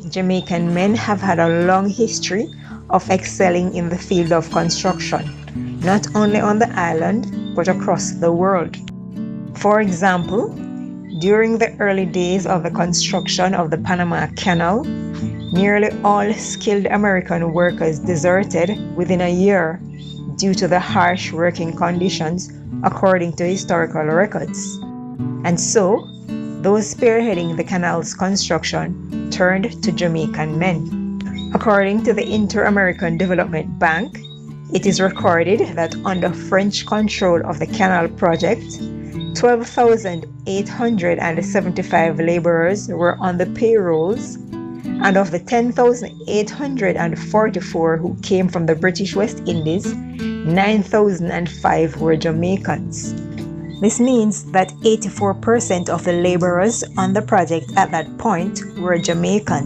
Jamaican men have had a long history of excelling in the field of construction, not only on the island, but across the world. For example, during the early days of the construction of the Panama Canal, nearly all skilled American workers deserted within a year due to the harsh working conditions, according to historical records. And so, those spearheading the canal's construction turned to Jamaican men. According to the Inter-American Development Bank, it is recorded that under French control of the canal project, 12,875 laborers were on the payrolls, and of the 10,844 who came from the British West Indies, 9,005 were Jamaicans. This means that 84% of the laborers on the project at that point were Jamaican.